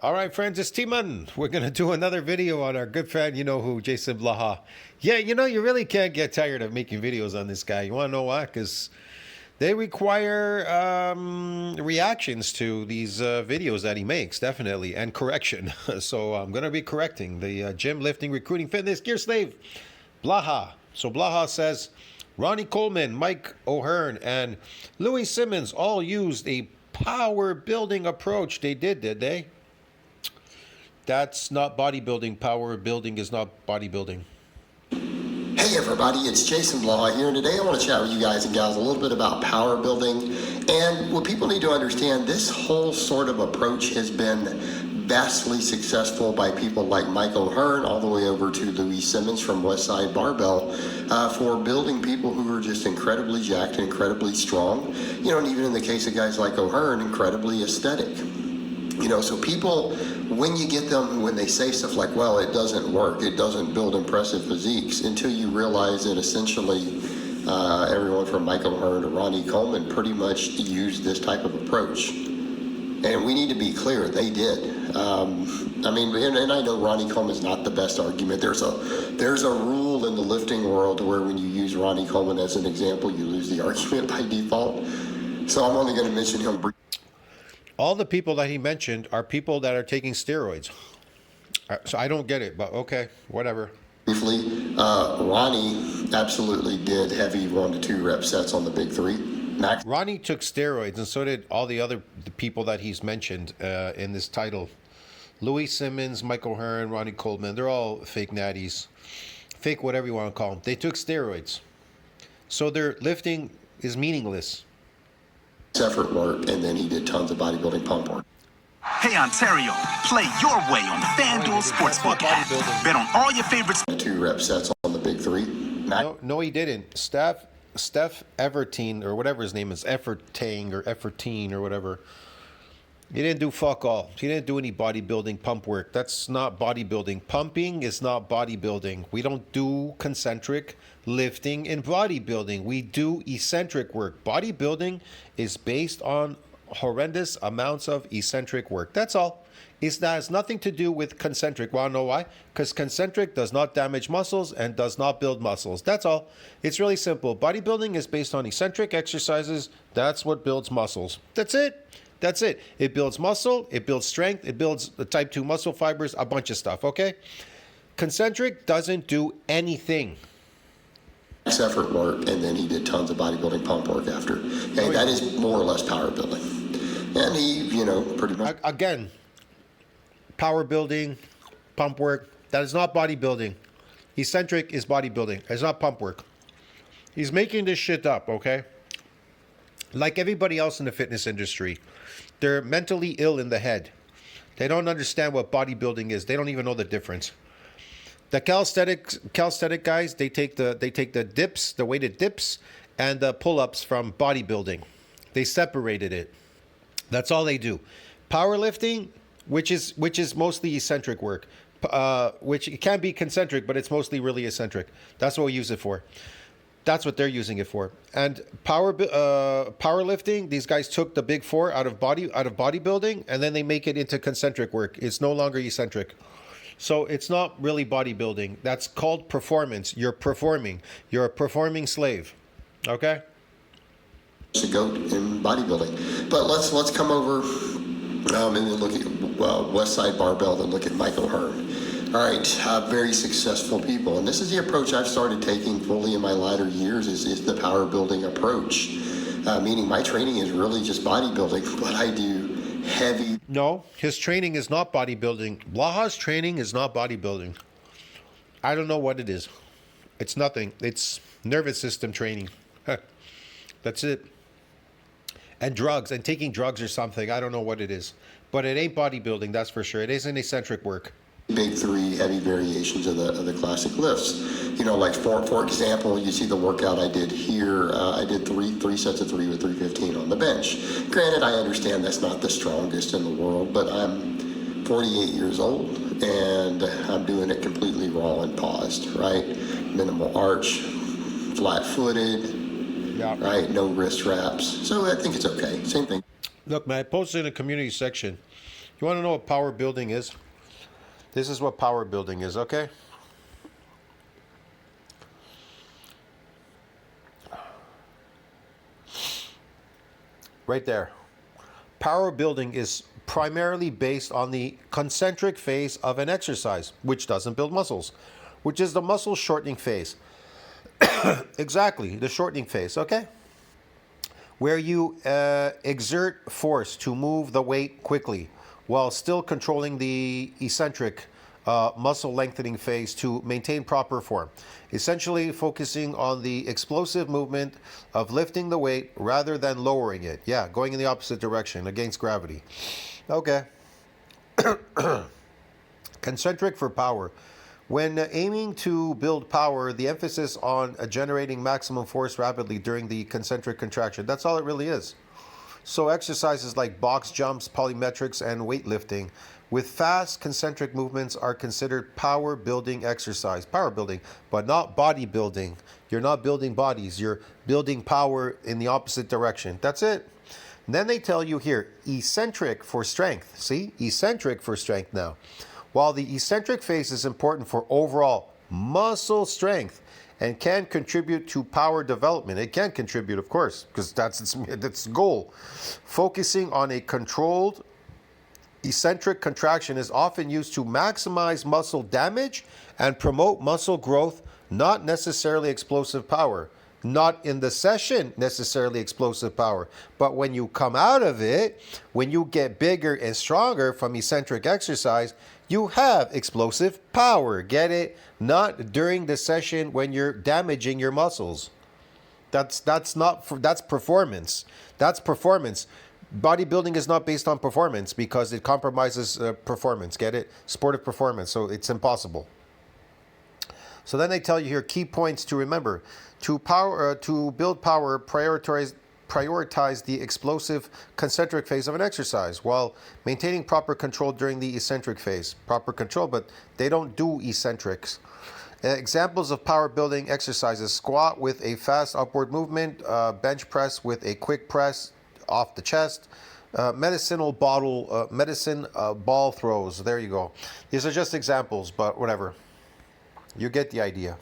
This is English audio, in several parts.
All right, friends, it's T-Man. We're going to do another video on our good friend, you know who, JasonBlaha. Yeah, you know, you really can't get tired of making videos on this guy. You want to know why? Because they require reactions to these videos that he makes, definitely, and correction. So I'm going to be correcting the gym, lifting, recruiting, fitness, gear slave, Blaha. So Blaha says, Ronnie Coleman, Mike O'Hearn, and Louie Simmons all used a power building approach. They did they? That's not bodybuilding. Power building is not bodybuilding. Hey everybody, it's JasonBlaha here, and today I want to chat with you guys and gals a little bit about power building. And what people need to understand, this whole sort of approach has been vastly successful by people like Mike O'Hearn all the way over to Louie Simmons from Westside Barbell for building people who are just incredibly jacked, incredibly strong. You know, and even in the case of guys like O'Hearn, incredibly aesthetic. You know, so people, when you get them, when they say stuff like, well, it doesn't work, it doesn't build impressive physiques, until you realize that essentially everyone from Mike O'Hearn to Ronnie Coleman pretty much used this type of approach. And we need to be clear, they did. I mean, and I know Ronnie Coleman's not the best argument. There's a rule in the lifting world where when you use Ronnie Coleman as an example, you lose the argument by default. So I'm only going to mention him briefly. All the people that he mentioned are people that are taking steroids. So I don't get it, but okay, whatever. Briefly, Ronnie absolutely did heavy 1 to 2 rep sets on the big three. Max. Ronnie took steroids, and so did all the people that he's mentioned in this title. Louie Simmons, Mike O'Hearn, Ronnie Coleman, they're all fake natties. Fake whatever you want to call them. They took steroids. So their lifting is meaningless. Effort work, and then he did tons of bodybuilding pump work. Hey Ontario, play your way on the FanDuel Sportsbook app. Bet on all your favorites. 2 rep sets on the big three. No, he didn't. Steph Evertine, or whatever his name is, Effortine or whatever. He didn't do fuck all. He didn't do any bodybuilding pump work. That's not bodybuilding. Pumping is not bodybuilding. We don't do concentric lifting in bodybuilding. We do eccentric work. Bodybuilding is based on horrendous amounts of eccentric work. That's all. That has nothing to do with concentric. Want to know why? Because concentric does not damage muscles and does not build muscles. That's all. It's really simple. Bodybuilding is based on eccentric exercises. That's what builds muscles. That's it. That's it. It builds muscle. It builds strength. It builds the type 2 muscle fibers, a bunch of stuff, okay? Concentric doesn't do anything. Effort work, and then he did tons of bodybuilding pump work after. Okay, that is more or less power building. And he, you know, pretty much. Again, power building, pump work, that is not bodybuilding. Eccentric is bodybuilding. It's not pump work. He's making this shit up, okay? Like everybody else in the fitness industry, they're mentally ill in the head. They don't understand what bodybuilding is. They don't even know the difference. The calisthenic guys, they take the dips, the weighted dips, and the pull-ups from bodybuilding. They separated it. That's all they do. Powerlifting, which is mostly eccentric work, which it can be concentric, but it's mostly really eccentric. That's what we use it for. That's what they're using it for. And powerlifting, these guys took the big four out of bodybuilding, and then they make it into concentric work. It's no longer eccentric. So it's not really bodybuilding. That's called performance. You're performing. You're a performing slave. Okay? To go in bodybuilding. But let's come over and then look at Westside Barbell, then look at Mike O'Hearn. All right, very successful people. And this is the approach I've started taking fully in my latter years is the power building approach. Meaning my training is really just bodybuilding, but I do heavy. No, his training is not bodybuilding. Blaha's training is not bodybuilding. I don't know what it is. It's nothing. It's nervous system training. That's it. And drugs, and taking drugs or something. I don't know what it is. But it ain't bodybuilding, that's for sure. It isn't eccentric work. Big three heavy variations of the classic lifts. You know, like for example, you see the workout I did here. I did three sets of 3 with 315 on the bench. Granted, I understand that's not the strongest in the world, but I'm 48 years old and I'm doing it completely raw and paused, right? Minimal arch, flat-footed, yeah. Right? No wrist wraps. So I think it's okay. Same thing. Look, man, I posted in the community section. You want to know what power building is? This is what power building is, okay? Right there. Power building is primarily based on the concentric phase of an exercise, which doesn't build muscles, which is the muscle shortening phase. Exactly, the shortening phase, okay? Where you exert force to move the weight quickly while still controlling the eccentric muscle lengthening phase to maintain proper form. Essentially focusing on the explosive movement of lifting the weight rather than lowering it. Yeah, going in the opposite direction against gravity. Okay. Concentric for power. When aiming to build power, the emphasis on generating maximum force rapidly during the concentric contraction. That's all it really is. So exercises like box jumps, polymetrics, and weightlifting with fast concentric movements are considered power building exercise. Power building, but not bodybuilding. You're not building bodies. You're building power in the opposite direction. That's it. And then they tell you here, eccentric for strength. See? Eccentric for strength now. While the eccentric phase is important for overall muscle strength and can contribute to power development, it can contribute, of course, because that's its goal. Focusing on a controlled eccentric contraction is often used to maximize muscle damage and promote muscle growth, not necessarily explosive power. Not in the session necessarily explosive power, but when you come out of it, when you get bigger and stronger from eccentric exercise, you have explosive power. Get it? Not during the session when you're damaging your muscles. That's performance. That's performance. Bodybuilding is not based on performance because it compromises performance. Get it? Sportive performance. So it's impossible. So then they tell you here key points to remember. To build power, prioritize the explosive concentric phase of an exercise while maintaining proper control during the eccentric phase. Proper control, but they don't do eccentrics. Examples of power building exercises: squat with a fast upward movement, bench press with a quick press off the chest, medicine ball throws. There you go. These are just examples, but whatever. You get the idea.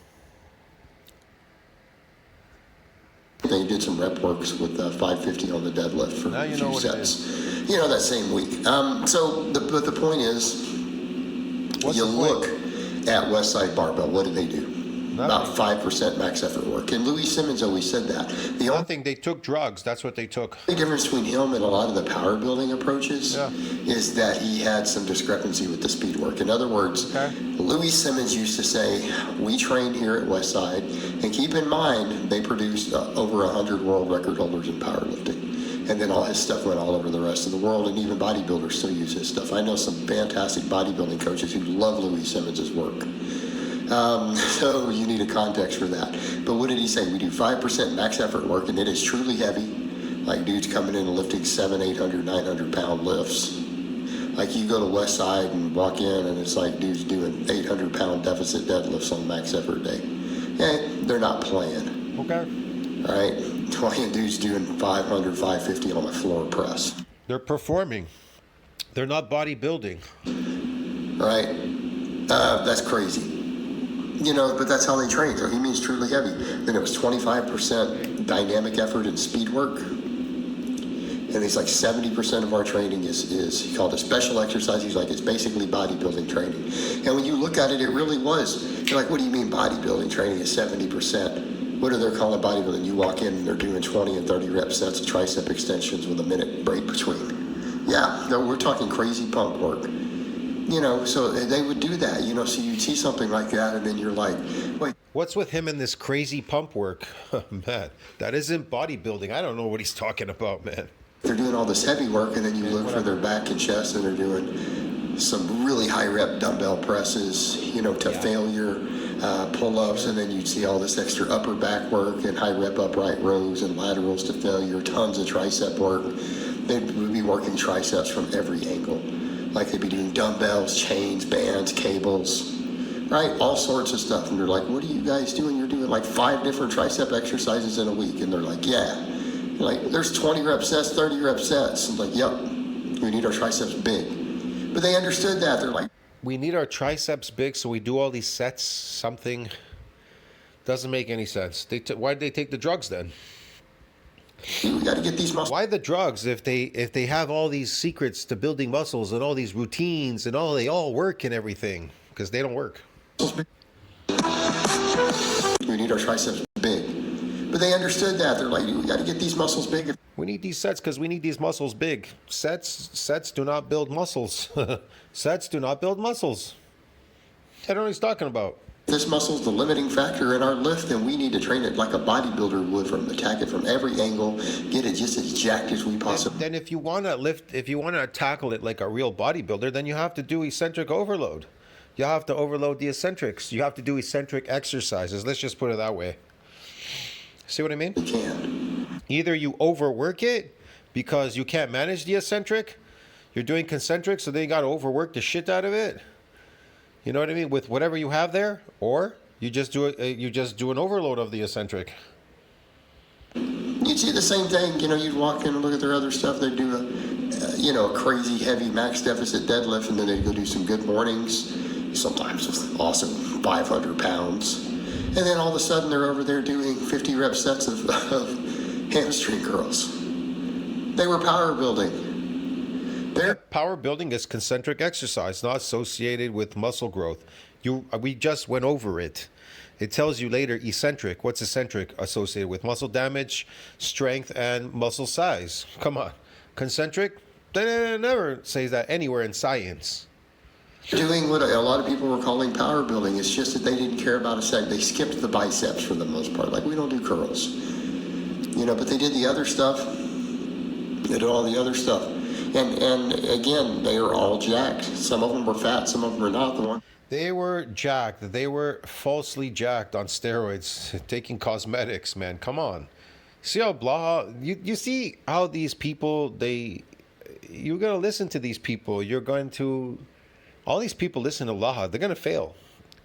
They did some rep works with 550 on the deadlift for a few sets. You know, that same week. But the point is, you look at Westside Barbell. What did they do? About 5% max effort work. And Louie Simmons always said that. The only thing, they took drugs. That's what they took. The difference between him and a lot of the power building approaches is that he had some discrepancy with the speed work. In other words, Louie Simmons used to say, we train here at Westside, and keep in mind, they produced over 100 world record holders in powerlifting. And then all his stuff went all over the rest of the world, and even bodybuilders still use his stuff. I know some fantastic bodybuilding coaches who love Louie Simmons' work. So you need a context for that. But what did he say? We do 5% max effort work, and it is truly heavy. Like dudes coming in and lifting 700, 800, 900 pound lifts. Like you go to Westside and walk in, and it's like dudes doing 800 pound deficit deadlifts on max effort day. Yeah, they're not playing. Okay. All right, playing dudes doing 500, 550 on a floor press. They're performing. They're not bodybuilding. Right? That's crazy. You know, but that's how they train. So he means truly heavy. Then it was 25% dynamic effort and speed work. And he's like 70% of our training is he called it special exercise. He's like, it's basically bodybuilding training. And when you look at it, it really was. You're like, what do you mean bodybuilding training is 70%? What are they calling bodybuilding? You walk in and they're doing 20 and 30 rep sets of tricep extensions with a minute break between. Yeah, no, we're talking crazy pump work. You know, so they would do that, you know, so you'd see something like that and then you're like, wait. What's with him and this crazy pump work? Man, that isn't bodybuilding. I don't know what he's talking about, man. They're doing all this heavy work and then you look for their back and chest and they're doing some really high rep dumbbell presses, you know, to failure, pull-ups, and then you'd see all this extra upper back work and high rep upright rows and laterals to failure, tons of tricep work. They would be working triceps from every angle. Like they'd be doing dumbbells, chains, bands, cables, right? All sorts of stuff. And they're like, what are you guys doing? You're doing like 5 different tricep exercises in a week. And they're like, yeah. You're like, there's 20 rep sets, 30 rep sets. And like, yep, we need our triceps big. But they understood that. They're like, we need our triceps big, so we do all these sets. Something doesn't make any sense. Why did they take the drugs then? we got to get these muscles Why the drugs if they have all these secrets to building muscles and all these routines and they all work and everything? Because they don't work. big. We need our triceps big. But they understood that. They're like, we got to get these muscles big. We need these sets because we need these muscles big. Sets do not build muscles. Sets do not build muscles. I don't know what he's talking about. This muscle's the limiting factor in our lift, and we need to train it like a bodybuilder would, attack it from every angle, get it just as jacked as we possibly. Then if you want to tackle it like a real bodybuilder, then you have to do eccentric overload. You have to overload the eccentrics. You have to do eccentric exercises. Let's just put it that way. See what I mean? We can. Either you overwork it because you can't manage the eccentric, you're doing concentric, so then you got to overwork the shit out of it. You know what I mean? With whatever you have there, or you just do an overload of the eccentric. You'd see the same thing. You'd walk in and look at their other stuff. They'd do a crazy heavy max deficit deadlift, and then they'd go do some good mornings, sometimes with awesome 500 pounds. And then all of a sudden they're over there doing 50 rep sets of hamstring curls. They were power building. Power building is concentric exercise, not associated with muscle growth. We just went over it. It tells you later eccentric. What's eccentric? Associated with muscle damage, strength, and muscle size. Come on. Concentric? They never says that anywhere in science. Doing what a lot of people were calling power building. It's just that they didn't care about a set. They skipped the biceps for the most part. Like, we don't do curls. But they did the other stuff. They did all the other stuff. And again, they were all jacked. Some of them were fat, some of them were not. They were jacked. They were falsely jacked on steroids, taking cosmetics, man. Come on. See how Blaha, you see how these people, you're going to listen to these people. All these people listen to Blaha. They're going to fail.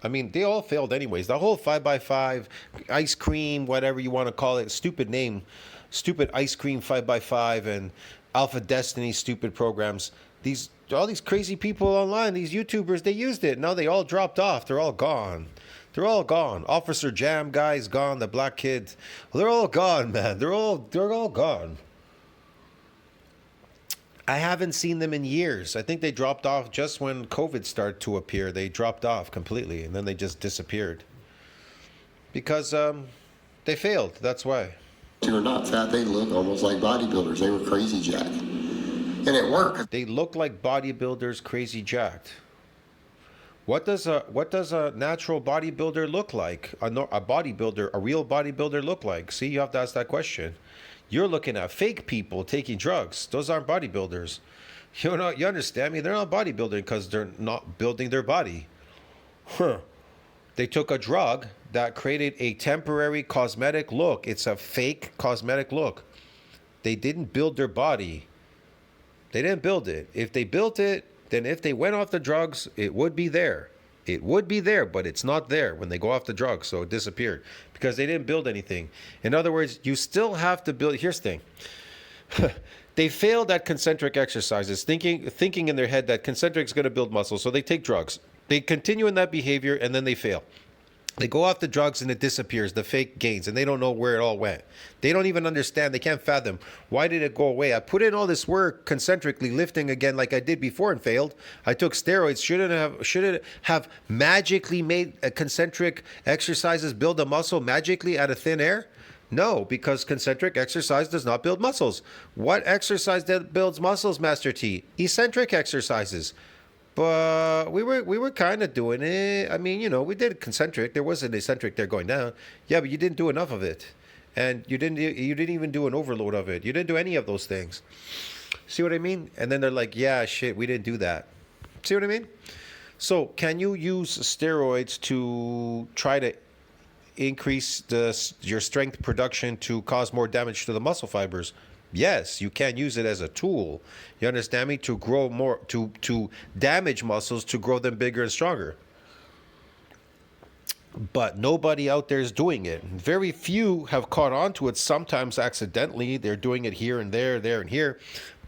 I mean, they all failed anyways. The whole 5x5, ice cream, whatever you want to call it, stupid name, stupid ice cream 5x5 and Alpha Destiny stupid programs. All these crazy people online, these YouTubers, they used it. Now they all dropped off. They're all gone. They're all gone. Officer Jam guy's gone. The black kid. Well, they're all gone, man. They're all gone. I haven't seen them in years. I think they dropped off just when COVID started to appear. They dropped off completely, and then they just disappeared. Because they failed. That's why. They were not fat. They look almost like bodybuilders. They were crazy jacked. And it worked. They look like bodybuilders crazy jacked. What does a natural bodybuilder look like? A real bodybuilder look like? See, you have to ask that question. You're looking at fake people taking drugs. Those aren't bodybuilders. You understand me? They're not bodybuilding because they're not building their body. They took a drug that created a temporary cosmetic look. It's a fake cosmetic look. They didn't build their body. They didn't build it. If they built it, then if they went off the drugs, it would be there. It would be there, but it's not there when they go off the drugs, so it disappeared because they didn't build anything. In other words, you still have to build. Here's the thing. They failed at concentric exercises, thinking in their head that concentric is going to build muscle, so they take drugs. They continue in that behavior, and then they fail. They go off the drugs and it disappears, the fake gains, and they don't know where it all went. They don't even understand. They can't fathom. Why did it go away? I put in all this work concentrically lifting again like I did before and failed. I took steroids. Should it have magically made concentric exercises build a muscle magically out of thin air? No, because concentric exercise does not build muscles. What exercise that builds muscles, Master T? Eccentric exercises. But we were kind of doing it. I mean, we did concentric. There was an eccentric there going down. Yeah, but you didn't do enough of it. And you didn't even do an overload of it. You didn't do any of those things. See what I mean? And then they're like, yeah, shit, we didn't do that. See what I mean? So can you use steroids to try to increase your strength production to cause more damage to the muscle fibers? Yes, you can use it as a tool. You understand me? To grow more, to damage muscles, to grow them bigger and stronger. But nobody out there is doing it. Very few have caught on to it, sometimes accidentally. They're doing it here and there and here.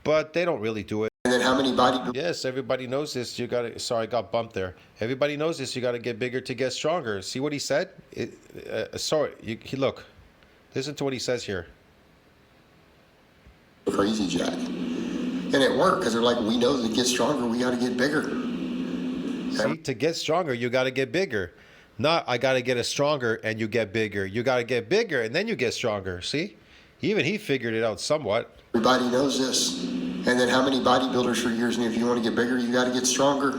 But they don't really do it. And then how many bodybuilders? Yes, everybody knows this. You got to. Sorry, I got bumped there. Everybody knows this. You got to get bigger to get stronger. See what he said? Sorry, look. Listen to what he says here. Crazy Jack. And it worked because they're like, we know to get stronger, we got to get bigger. See, to get stronger, you got to get bigger. Not, I got to get stronger and you get bigger. You got to get bigger and then you get stronger. See? Even he figured it out somewhat. Everybody knows this. And then how many bodybuilders for years, and if you want to get bigger, you got to get stronger.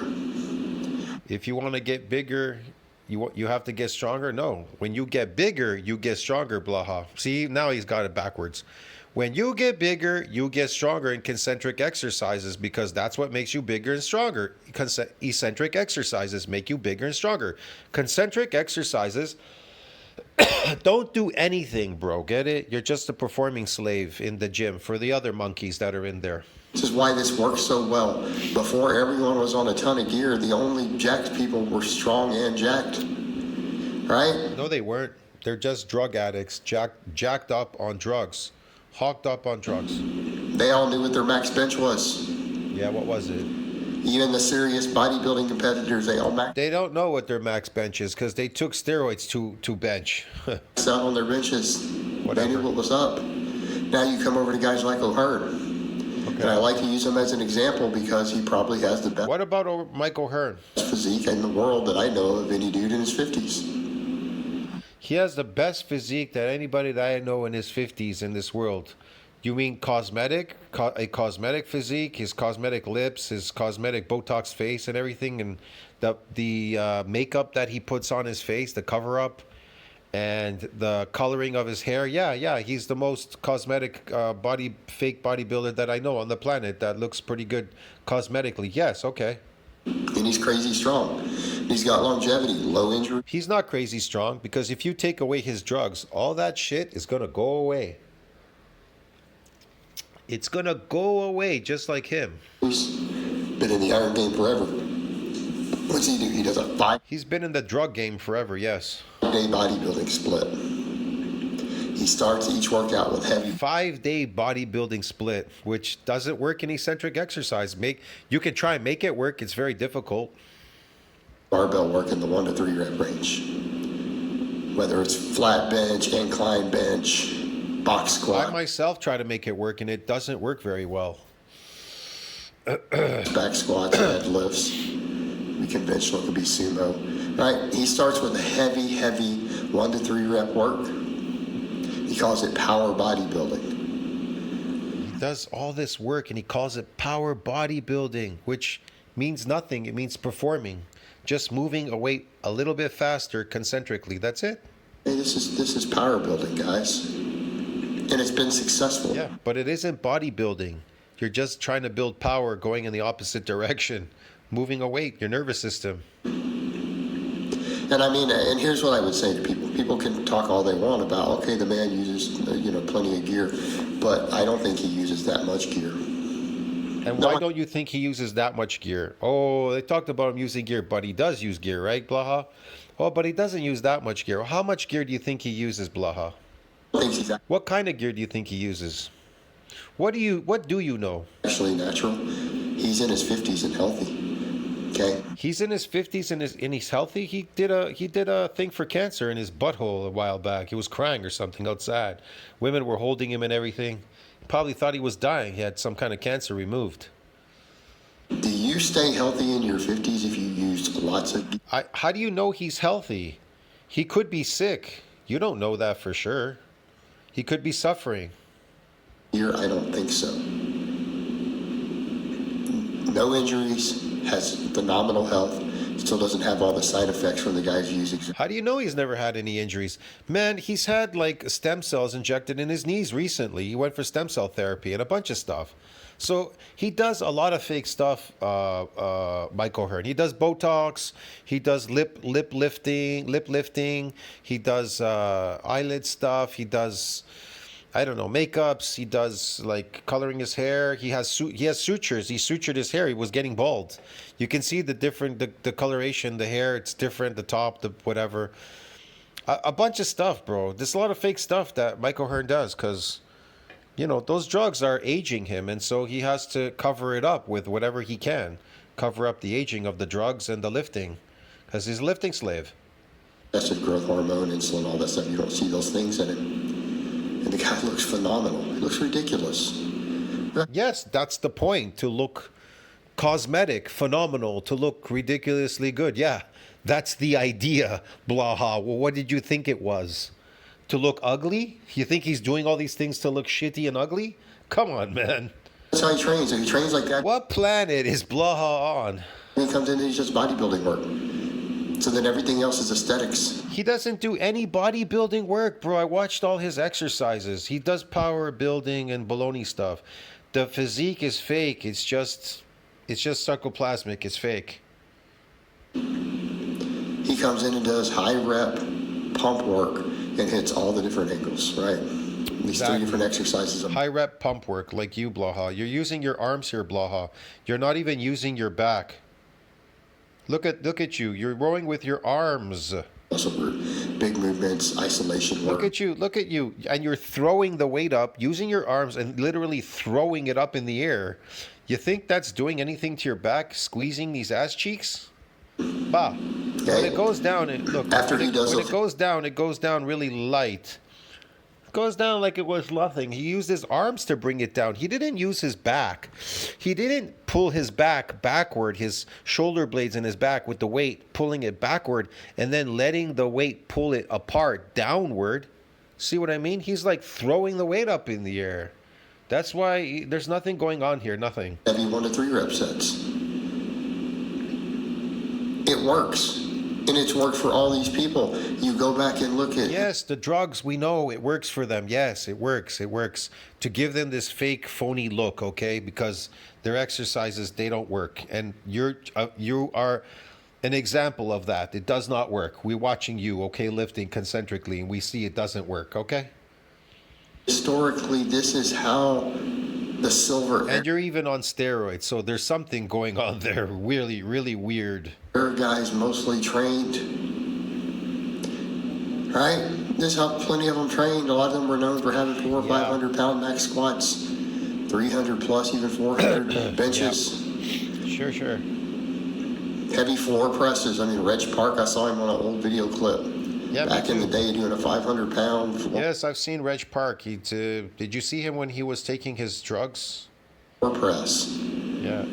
If you want to get bigger, you have to get stronger? No. When you get bigger, you get stronger, Blaha. See, now he's got it backwards. When you get bigger, you get stronger in concentric exercises because that's what makes you bigger and stronger. Eccentric exercises make you bigger and stronger. Concentric exercises don't do anything, bro. Get it? You're just a performing slave in the gym for the other monkeys that are in there. This is why this works so well. Before everyone was on a ton of gear, the only jacked people were strong and jacked. Right? No, they weren't. They're just drug addicts, jacked up on drugs. Hawked up on drugs. They all knew what their max bench was. Yeah, what was it? Even the serious bodybuilding competitors, they all maxed They don't know what their max bench is because they took steroids to bench. out on their benches. Whatever. They knew what was up. Now you come over to guys like O'Hearn. Okay. And I like to use him as an example because he probably has the best What about Mike O'Hearn? physique in the world that I know of any dude in his 50s. He has the best physique that anybody that I know in his 50s in this world. You mean cosmetic? A cosmetic physique, his cosmetic lips, his cosmetic Botox face and everything, and the makeup that he puts on his face, the cover-up, and the coloring of his hair. Yeah, he's the most cosmetic fake bodybuilder that I know on the planet that looks pretty good cosmetically. Yes, okay. And he's crazy strong. He's got longevity, low injury. He's not crazy strong because if you take away his drugs, all that shit is going to go away. It's going to go away just like him. He's been in the iron game forever. What's he do? He does a 5-day He's been in the drug game forever, yes. bodybuilding split. He starts each workout with heavy 5-day bodybuilding split, which doesn't work in eccentric exercise. You can try and make it work. It's very difficult. barbell work in the 1 to 3 rep range. Whether it's flat bench, incline bench, box I squat, myself try to make it work, and it doesn't work very well. back squats, deadlifts. Be conventional, could be sumo. Right? He starts with a heavy 1 to 3 rep work. He calls it power bodybuilding. He does all this work, and he calls it power bodybuilding, which means nothing. It means performing. Just moving a weight a little bit faster concentrically. That's it. Hey, this is power building, guys. And it's been successful. Yeah, but it isn't bodybuilding. You're just trying to build power going in the opposite direction. Moving a weight, your nervous system. And I mean, and here's what I would say to people. People can talk all they want about, okay, the man uses, plenty of gear, but I don't think he uses that much gear. And why don't you think he uses that much gear? Oh, they talked about him using gear, but he does use gear, right, Blaha? Oh, but he doesn't use that much gear. How much gear do you think he uses, Blaha? What kind of gear do you think he uses? What do you know? Actually natural. He's in his 50s and healthy. Okay. He's in his 50s and he's healthy. He did a thing for cancer in his butthole a while back. He was crying or something outside. Women were holding him and everything. Probably thought he was dying. He had some kind of cancer removed. Do you stay healthy in your 50s if you used lots of gear? How do you know he's healthy? He could be sick. You don't know that for sure. He could be suffering. I don't think so. No injuries, has phenomenal health, still doesn't have all the side effects from the guys using. How do you know he's never had any injuries? Man, he's had like stem cells injected in his knees recently. He went for stem cell therapy and a bunch of stuff. So he does a lot of fake stuff, Mike O'Hearn. He does Botox. He does lip lifting. He does eyelid stuff. He does, I don't know, makeups. He does like coloring his hair. He has sutures. He sutured his hair. He was getting bald. You can see the coloration, the hair. It's different. The top, the whatever. A bunch of stuff, bro. There's a lot of fake stuff that Mike O'Hearn does because, You know, those drugs are aging him, and so he has to cover it up with whatever he can. Cover up the aging of the drugs and the lifting, because he's a lifting slave. Excessive growth hormone, insulin, all that stuff. You don't see those things in him. And the guy looks phenomenal. He looks ridiculous. Yes, that's the point, to look cosmetic, phenomenal, to look ridiculously good. Yeah, that's the idea, Blaha. Well, what did you think it was? To look ugly? You think he's doing all these things to look shitty and ugly? Come on, man. That's how he trains. If he trains like that, What planet is Blaha on? he comes in and he's just bodybuilding work. So then everything else is aesthetics. He doesn't do any bodybuilding work, bro. I watched all his exercises. He does power building and baloney stuff. The physique is fake. It's just sarcoplasmic. It's fake. He comes in and does high rep pump work and hits all the different angles, right? These three different exercises. High rep pump work, like you, Blaha. You're using your arms here, Blaha. You're not even using your back. Look at you. You're rowing with your arms. Muscle group, big movements, isolation work. Look at you. And you're throwing the weight up, using your arms and literally throwing it up in the air. You think that's doing anything to your back, squeezing these ass cheeks? Bah. When it goes down, it goes down really light. It goes down like it was nothing. He used his arms to bring it down. He didn't use his back. He didn't pull his back backward, his shoulder blades in his back with the weight, pulling it backward and then letting the weight pull it apart downward. See what I mean? He's like throwing the weight up in the air. That's why there's nothing going on here, nothing. Heavy 1 to 3 rep sets. It works. And it's worked for all these people. You go back and look at... Yes, the drugs, we know it works for them. Yes, it works. It works to give them this fake, phony look, okay? Because their exercises, they don't work. And you are an example of that. It does not work. We're watching you, okay, lifting concentrically, and we see it doesn't work, okay? Historically, this is how the silver... And you're even on steroids, so there's something going on there. Really, really weird. Guys mostly trained, right? This is how plenty of them trained. A lot of them were known for having 400 or 500 pound max squats, 300 plus, even 400 benches. Yep. Sure. Heavy floor presses. I mean, Reg Park, I saw him on an old video clip. Yeah, back in the day doing a 500 pound. Yes, I've seen Reg Park. Did you see him when he was taking his drugs? Floor press. Yeah.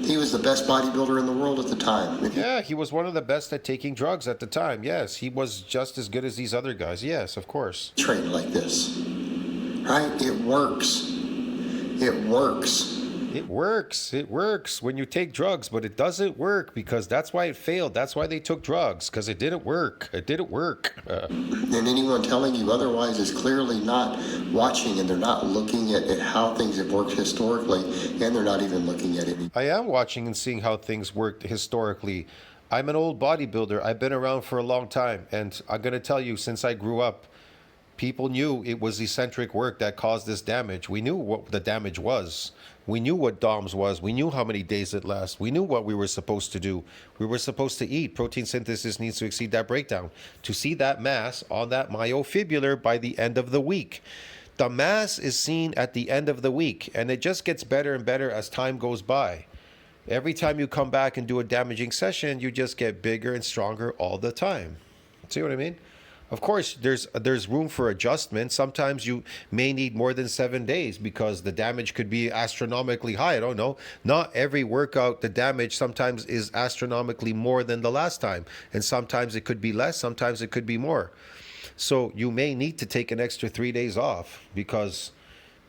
He was the best bodybuilder in the world at the time. Yeah, he was one of the best at taking drugs at the time. Yes, he was just as good as these other guys. Yes, of course. Trained like this, right? It works. It works. It works. It works when you take drugs, but it doesn't work because that's why it failed. That's why they took drugs, because it didn't work. It didn't work. And anyone telling you otherwise is clearly not watching, and they're not looking at how things have worked historically, and they're not even looking at it. I am watching and seeing how things worked historically. I'm an old bodybuilder. I've been around for a long time, and I'm going to tell you, since I grew up, people knew it was eccentric work that caused this damage. We knew what the damage was. We knew what DOMS was. We knew how many days it lasts. We knew what we were supposed to do. We were supposed to eat. Protein synthesis needs to exceed that breakdown to see that mass on that myofibrillar by the end of the week. The mass is seen at the end of the week, and it just gets better and better as time goes by. Every time you come back and do a damaging session, you just get bigger and stronger all the time. See what I mean? Of course, there's room for adjustment. Sometimes you may need more than 7 days because the damage could be astronomically high. I don't know. Not every workout, the damage sometimes is astronomically more than the last time. And sometimes it could be less. Sometimes it could be more. So you may need to take an extra 3 days off because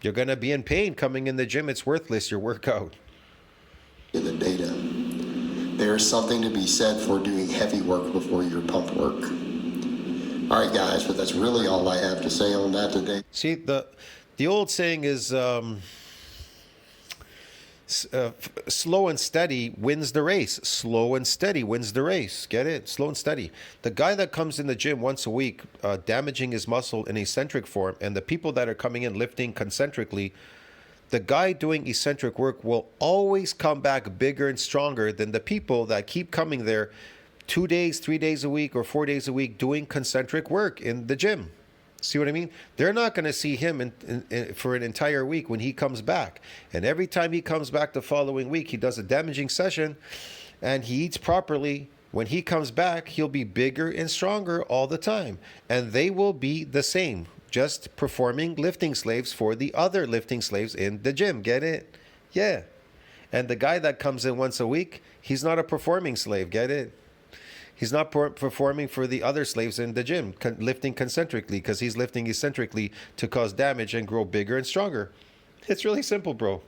you're going to be in pain coming in the gym. It's worthless, your workout. In the data, there is something to be said for doing heavy work before your pump work. All right, guys, but that's really all I have to say on that today. See, the old saying is slow and steady wins the race. Slow and steady wins the race. Get it? Slow and steady. The guy that comes in the gym once a week damaging his muscle in eccentric form, and the people that are coming in lifting concentrically, the guy doing eccentric work will always come back bigger and stronger than the people that keep coming there 2 days, 3 days a week, or 4 days a week doing concentric work in the gym. See what I mean? They're not going to see him for an entire week when he comes back. And every time he comes back the following week, he does a damaging session and he eats properly. When he comes back, he'll be bigger and stronger all the time. And they will be the same, just performing lifting slaves for the other lifting slaves in the gym. Get it? Yeah. And the guy that comes in once a week, he's not a performing slave. Get it? He's not performing for the other slaves in the gym, lifting concentrically, because he's lifting eccentrically to cause damage and grow bigger and stronger. It's really simple, bro.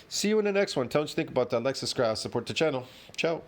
See you in the next one. Tell us what you think about that. Like, subscribe, support the channel. Ciao.